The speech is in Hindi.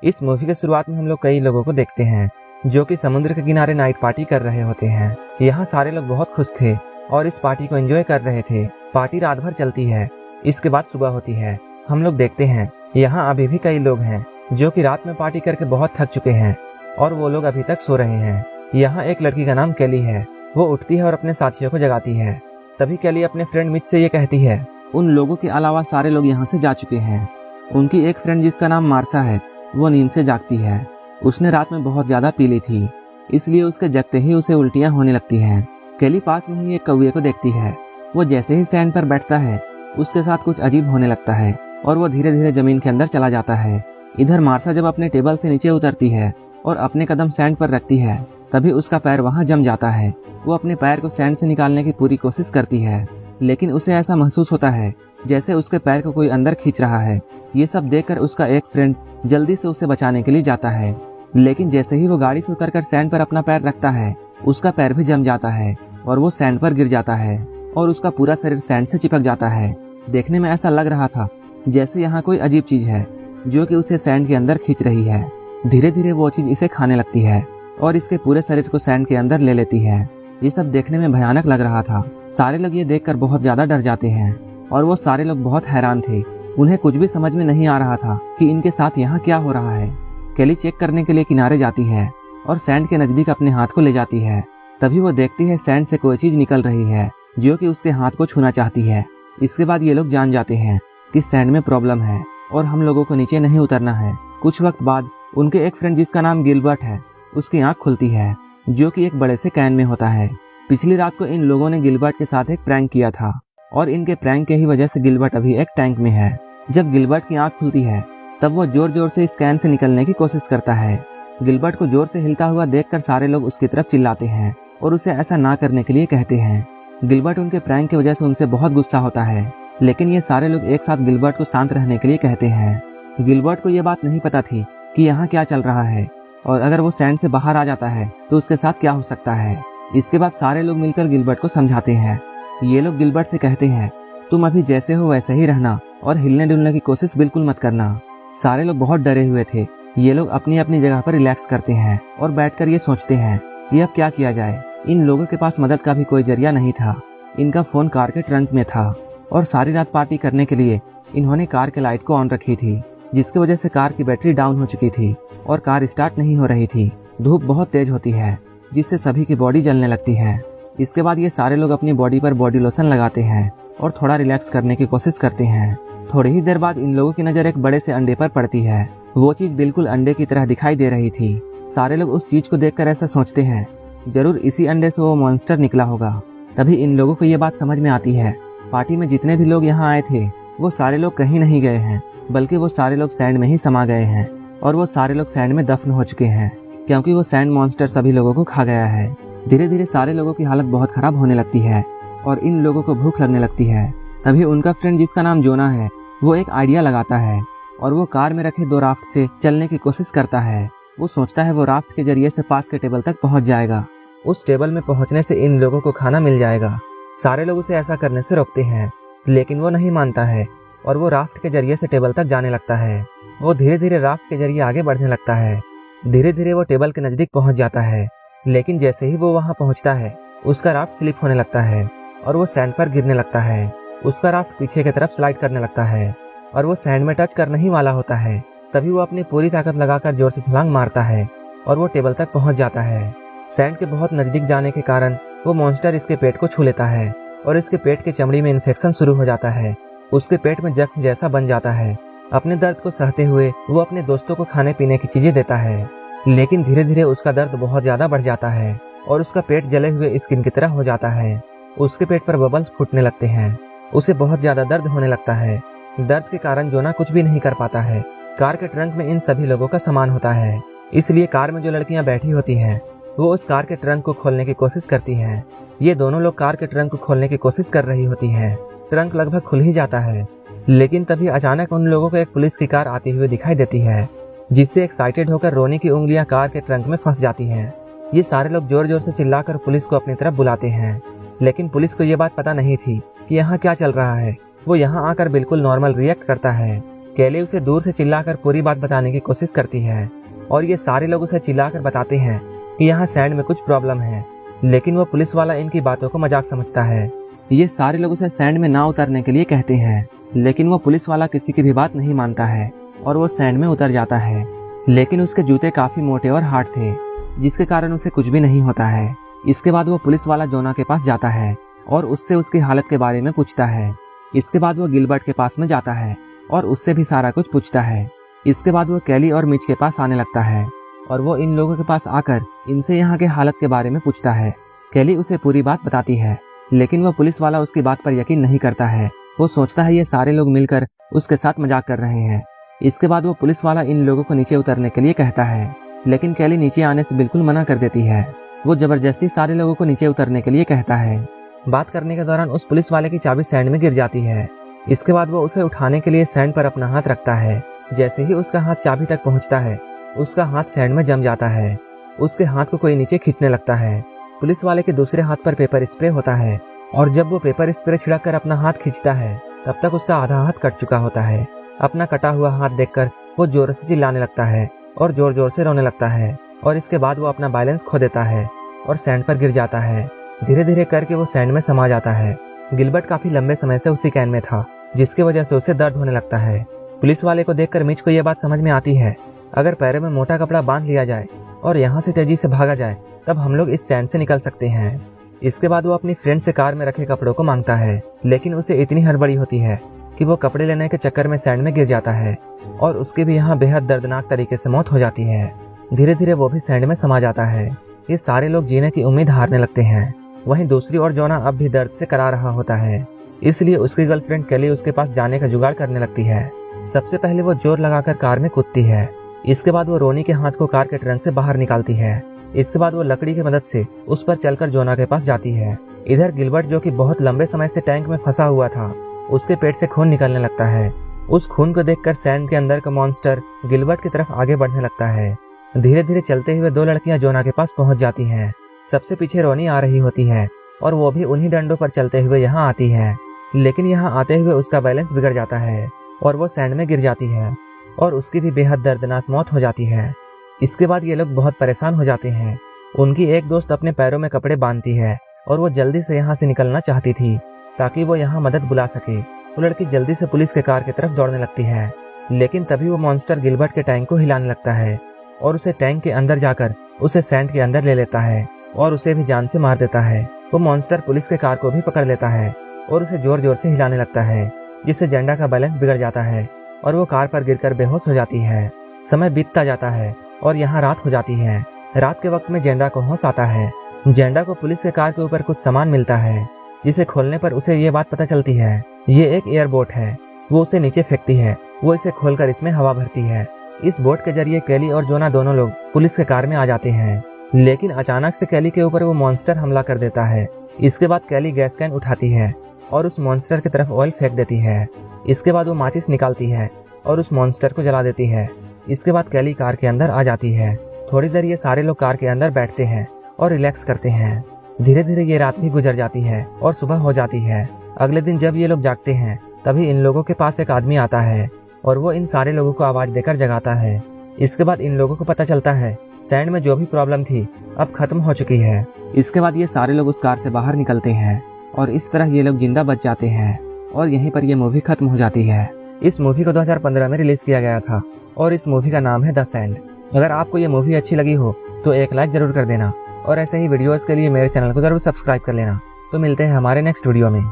इस मूवी के शुरुआत में हम लोग कई लोगों को देखते हैं जो कि समुद्र के किनारे नाइट पार्टी कर रहे होते हैं। यहाँ सारे लोग बहुत खुश थे और इस पार्टी को एंजॉय कर रहे थे। पार्टी रात भर चलती है। इसके बाद सुबह होती है। हम लोग देखते हैं यहाँ अभी भी कई लोग हैं जो कि रात में पार्टी करके बहुत थक चुके हैं और वो लोग अभी तक सो रहे हैं। यहाँ एक लड़की का नाम केली है। वो उठती है और अपने साथियों को जगाती है। तभी केली अपने फ्रेंड मिच से ये कहती है, उन लोगों के अलावा सारे लोग यहाँ से जा चुके हैं। उनकी एक फ्रेंड जिसका नाम मार्सा है वो नींद से जागती है। उसने रात में बहुत ज्यादा पी ली थी, इसलिए उसके जगते ही उसे उल्टियां होने लगती हैं। केली पास में ही एक कौवे को देखती है। वो जैसे ही सैंड पर बैठता है उसके साथ कुछ अजीब होने लगता है और वो धीरे धीरे जमीन के अंदर चला जाता है। इधर मार्सा जब अपने टेबल से नीचे उतरती है और अपने कदम सैंड पर रखती है तभी उसका पैर वहां जम जाता है। वो अपने पैर को सैंड से निकालने की पूरी कोशिश करती है, लेकिन उसे ऐसा महसूस होता है जैसे उसके पैर को कोई अंदर खींच रहा है। ये सब देखकर उसका एक फ्रेंड जल्दी से उसे बचाने के लिए जाता है, लेकिन जैसे ही वो गाड़ी से उतरकर सैंड पर अपना पैर रखता है उसका पैर भी जम जाता है और वो सैंड पर गिर जाता है और उसका पूरा शरीर सैंड से चिपक जाता है। देखने में ऐसा लग रहा था जैसे यहाँ कोई अजीब चीज है जो कि उसे सैंड के अंदर खींच रही है। धीरे धीरे वो चीज इसे खाने लगती है और इसके पूरे शरीर को सैंड के अंदर ले लेती है। ये सब देखने में भयानक लग रहा था। सारे लोग ये देखकर बहुत ज्यादा डर जाते हैं और वो सारे लोग बहुत हैरान थे। उन्हें कुछ भी समझ में नहीं आ रहा था कि इनके साथ यहाँ क्या हो रहा है। केली चेक करने के लिए किनारे जाती है और सैंड के नजदीक अपने हाथ को ले जाती है। तभी वो देखती है सैंड से कोई चीज निकल रही है जो कि उसके हाथ को छूना चाहती है। इसके बाद ये लोग जान जाते हैं कि सैंड में प्रॉब्लम है और हम लोगों को नीचे नहीं उतरना है। कुछ वक्त बाद उनके एक फ्रेंड जिसका नाम गिलबर्ट है उसकी आंख खुलती है जो कि एक बड़े से कैन में होता है। पिछली रात को इन लोगों ने गिलबर्ट के साथ एक प्रैंक किया था और इनके प्रैंक के ही वजह से गिलबर्ट अभी एक टैंक में है। जब गिलबर्ट की आंख खुलती है तब वो जोर जोर से इस कैन से निकलने की कोशिश करता है। गिलबर्ट को जोर से हिलता हुआ देखकर सारे लोग उसकी तरफ चिल्लाते हैं और उसे ऐसा ना करने के लिए कहते हैं। गिलबर्ट उनके प्रैंक की वजह से उनसे बहुत गुस्सा होता है, लेकिन ये सारे लोग एक साथ गिलबर्ट को शांत रहने के लिए कहते हैं। गिलबर्ट को ये बात नहीं पता थी कि यहाँ क्या चल रहा है और अगर वो सैंड से बाहर आ जाता है तो उसके साथ क्या हो सकता है। इसके बाद सारे लोग मिलकर गिलबर्ट को समझाते हैं। ये लोग गिलबर्ट से कहते हैं, तुम अभी जैसे हो वैसे ही रहना और हिलने डुलने की कोशिश बिल्कुल मत करना। सारे लोग बहुत डरे हुए थे। ये लोग अपनी अपनी जगह पर रिलैक्स करते हैं और बैठकर ये सोचते हैं कि अब क्या किया जाए। इन लोगों के पास मदद का भी कोई जरिया नहीं था। इनका फोन कार के ट्रंक में था और सारी रात पार्टी करने के लिए इन्होंने कार के लाइट को ऑन रखी थी, जिसकी वजह से कार की बैटरी डाउन हो चुकी थी और कार स्टार्ट नहीं हो रही थी। धूप बहुत तेज होती है जिससे सभी की बॉडी जलने लगती है। इसके बाद ये सारे लोग अपनी बॉडी पर बॉडी लोशन लगाते हैं और थोड़ा रिलैक्स करने की कोशिश करते हैं। थोड़ी ही देर बाद इन लोगों की नज़र एक बड़े से अंडे पर पड़ती है। वो चीज बिल्कुल अंडे की तरह दिखाई दे रही थी। सारे लोग उस चीज को देखकर ऐसा सोचते हैं, जरूर इसी अंडे से वो मॉन्स्टर निकला होगा। तभी इन लोगों को ये बात समझ में आती है, पार्टी में जितने भी लोग यहाँ आए थे वो सारे लोग कहीं नहीं गए हैं, बल्कि वो सारे लोग सैंड में ही समा गए हैं और वो सारे लोग सैंड में दफन हो चुके हैं, क्योंकि वो सैंड मॉन्स्टर सभी लोगों को खा गया है। धीरे धीरे सारे लोगों की हालत बहुत खराब होने लगती है और इन लोगों को भूख लगने लगती है। तभी उनका फ्रेंड जिसका नाम जोना है वो एक आइडिया लगाता है और वो कार में रखे 2 राफ्ट से चलने की कोशिश करता है। वो सोचता है वो राफ्ट के जरिए से पास के टेबल तक पहुंच जाएगा। उस टेबल में पहुंचने से इन लोगों को खाना मिल जाएगा। सारे लोग उसे ऐसा करने से रोकते हैं, लेकिन वो नहीं मानता है और वो राफ्ट के जरिए से टेबल तक जाने लगता है। वो धीरे धीरे राफ्ट के जरिए आगे बढ़ने लगता है। धीरे धीरे वो टेबल के नजदीक पहुंच जाता है, लेकिन जैसे ही वो वहां पहुंचता है उसका राफ्ट स्लिप होने लगता है और वो सैंड पर गिरने लगता है। उसका राफ्ट पीछे की तरफ स्लाइड करने लगता है और वो सैंड में टच करने ही वाला होता है। तभी वो अपनी पूरी ताकत लगाकर जोर से छलांग मारता है और वो टेबल तक पहुंच जाता है। सैंड के बहुत नजदीक जाने के कारण वो मॉन्स्टर इसके पेट को छू लेता है और इसके पेट की चमड़ी में इन्फेक्शन शुरू हो जाता है। उसके पेट में जख्म जैसा बन जाता है। अपने दर्द को सहते हुए वो अपने दोस्तों को खाने पीने की चीजें देता है, लेकिन धीरे धीरे उसका दर्द बहुत ज्यादा बढ़ जाता है और उसका पेट जले हुए स्किन की तरह हो जाता है। उसके पेट पर बबल्स फूटने लगते हैं। उसे बहुत ज्यादा दर्द होने लगता है। दर्द के कारण जोना कुछ भी नहीं कर पाता है। कार के ट्रंक में इन सभी लोगों का सामान होता है, इसलिए कार में जो लड़कियां बैठी होती हैं वो उस कार के ट्रंक को खोलने की कोशिश करती हैं। ये दोनों लोग कार के ट्रंक को खोलने की कोशिश कर रही होती हैं। ट्रंक लगभग खुल ही जाता है, लेकिन तभी अचानक उन लोगों को एक पुलिस की कार आती हुई दिखाई देती है, जिससे एक्साइटेड होकर रोनी की उंगलियां कार के ट्रंक में फंस जाती हैं। ये सारे लोग जोर जोर से चिल्लाकर पुलिस को अपनी तरफ बुलाते हैं, लेकिन पुलिस को ये बात पता नहीं थी कि यहाँ क्या चल रहा है। वो यहाँ आकर बिल्कुल नॉर्मल रिएक्ट करता है, केली उसे दूर से चिल्लाकर पूरी बात बताने की कोशिश करती है और ये सारे लोग उसे चिल्लाकर बताते हैं कि यहाँ सैंड में कुछ प्रॉब्लम है, लेकिन वो पुलिस वाला इनकी बातों को मजाक समझता है। ये सारे लोग उसे सैंड में ना उतरने के लिए कहते हैं, लेकिन वो पुलिस वाला किसी की भी बात नहीं मानता है और वो सैंड में उतर जाता है। लेकिन उसके जूते काफी मोटे और हार्ड थे, जिसके कारण उसे कुछ भी नहीं होता है। इसके बाद वो पुलिस वाला जोना के पास जाता है और उससे उसकी हालत के बारे में पूछता है। इसके बाद वो गिलबर्ट के पास में जाता है और उससे भी सारा कुछ पूछता है। इसके बाद वो केली और मिच के पास आने लगता है और वो इन लोगों के पास आकर इनसे यहाँ के हालत के बारे में पूछता है। केली उसे पूरी बात बताती है, लेकिन वो पुलिस वाला उसकी बात पर यकीन नहीं करता है। वो सोचता है ये सारे लोग मिलकर उसके साथ मजाक कर रहे हैं। इसके बाद वो पुलिस वाला इन लोगों को नीचे उतरने के लिए कहता है, लेकिन केली नीचे आने से बिल्कुल मना कर देती है। वो जबरदस्ती सारे लोगों को नीचे उतरने के लिए कहता है। बात करने के दौरान उस पुलिस वाले की चाबी सैंड में गिर जाती है। इसके बाद वो उसे उठाने के लिए सैंड पर अपना हाथ रखता है। जैसे ही उसका हाथ चाबी तक पहुंचता है, उसका हाथ सैंड में जम जाता है। उसके हाथ को कोई नीचे खींचने लगता है। पुलिस वाले के दूसरे हाथ पर पेपर स्प्रे होता है और जब वो पेपर स्प्रे छिड़क कर अपना हाथ खींचता है, तब तक उसका आधा हाथ कट चुका होता है। अपना कटा हुआ हाथ देखकर वो जोर से चिल्लाने लगता है और जोर जोर से रोने लगता है और इसके बाद वो अपना बैलेंस खो देता है और सैंड पर गिर जाता है। धीरे धीरे करके वो सैंड में समा जाता है। गिलबर्ट काफी लंबे समय से उसी कैन में था, जिसकी वजह से उसे दर्द होने लगता है। पुलिस वाले को देखकर मिच को यह बात समझ में आती है, अगर पैरों में मोटा कपड़ा बांध लिया जाए और यहाँ से तेजी से भागा जाए, तब हम लोग इस सैंड से निकल सकते हैं। इसके बाद वो अपनी फ्रेंड से कार में रखे कपड़ों को मांगता है, लेकिन उसे इतनी हड़बड़ी होती है कि वो कपड़े लेने के चक्कर में सैंड में गिर जाता है और उसकी भी यहाँ बेहद दर्दनाक तरीके से मौत हो जाती है। धीरे धीरे वो भी सैंड में समा जाता है। ये सारे लोग जीने की उम्मीद हारने लगते हैं। वहीं दूसरी ओर जोना अब भी दर्द से करा रहा होता है, इसलिए उसकी गर्लफ्रेंड केली उसके पास जाने का जुगाड़ करने लगती है। सबसे पहले वो जोर लगाकर कार में कूदती है। इसके बाद वो रोनी के हाथ को कार के ट्रंक से बाहर निकालती है। इसके बाद वो लकड़ी की मदद से उस पर चलकर जोना के पास जाती है। इधर गिलबर्ट, जो कि बहुत लंबे समय से टैंक में फंसा हुआ था, उसके पेट से खून निकलने लगता है। उस खून को देखकर सैंड के अंदर का मॉन्स्टर गिलबर्ट की तरफ आगे बढ़ने लगता है। धीरे धीरे चलते हुए दो लड़कियां जोना के पास पहुंच जाती हैं। सबसे पीछे रोनी आ रही होती है और वो भी उन्हीं डंडों पर चलते हुए यहाँ आती है, लेकिन यहाँ आते हुए उसका बैलेंस बिगड़ जाता है और वो सैंड में गिर जाती है और उसकी भी बेहद दर्दनाक मौत हो जाती है। इसके बाद ये लोग बहुत परेशान हो जाते हैं। उनकी एक दोस्त अपने पैरों में कपड़े बांधती है और वो जल्दी से यहाँ से निकलना चाहती थी ताकि वो यहाँ मदद बुला सके। वो लड़की जल्दी से पुलिस के कार की तरफ दौड़ने लगती है, लेकिन तभी वो मॉन्स्टर गिलबर्ट के टैंक को हिलाने लगता है और उसे टैंक के अंदर जाकर उसे सैंड के अंदर ले लेता है और उसे भी जान से मार देता है। वो मॉन्स्टर पुलिस के कार को भी पकड़ लेता है और उसे जोर जोर से हिलाने लगता है, जिससे जेंडा का बैलेंस बिगड़ जाता है और वो कार पर गिरकर बेहोश हो जाती है। समय बीतता जाता है और यहाँ रात हो जाती है। रात के वक्त में जेंडा को होश आता है। जेंडा को पुलिस के कार के ऊपर कुछ सामान मिलता है, जिसे खोलने पर उसे ये बात पता चलती है ये एक एयरबोट है। वो उसे नीचे फेंकती है। वो इसे खोलकर इसमें हवा भरती है। इस बोट के जरिए केली और जोना दोनों लोग पुलिस के कार में आ जाते हैं, लेकिन अचानक से केली के ऊपर वो मॉन्स्टर हमला कर देता है। इसके बाद केली गैस कैन उठाती है और उस मॉन्स्टर की तरफ ऑयल फेंक देती है। इसके बाद वो माचिस निकालती है और उस मॉन्स्टर को जला देती है। इसके बाद केली कार के अंदर आ जाती है। थोड़ी देर ये सारे लोग कार के अंदर बैठते हैं और रिलैक्स करते हैं। धीरे धीरे ये रात भी गुजर जाती है और सुबह हो जाती है। अगले दिन जब ये लोग जागते हैं, तभी इन लोगों के पास एक आदमी आता है और वो इन सारे लोगों को आवाज देकर जगाता है। इसके बाद इन लोगों को पता चलता है सैंड में जो भी प्रॉब्लम थी अब खत्म हो चुकी है। इसके बाद ये सारे लोग उस कार से बाहर निकलते हैं और इस तरह ये लोग जिंदा बच जाते हैं और यहीं पर ये मूवी खत्म हो जाती है। इस मूवी को 2015 में रिलीज किया गया था और इस मूवी का नाम है द सैंड। अगर आपको ये मूवी अच्छी लगी हो तो एक लाइक जरूर कर देना और ऐसे ही वीडियोस के लिए मेरे चैनल को जरूर सब्सक्राइब कर लेना। तो मिलते हैं हमारे नेक्स्ट वीडियो में।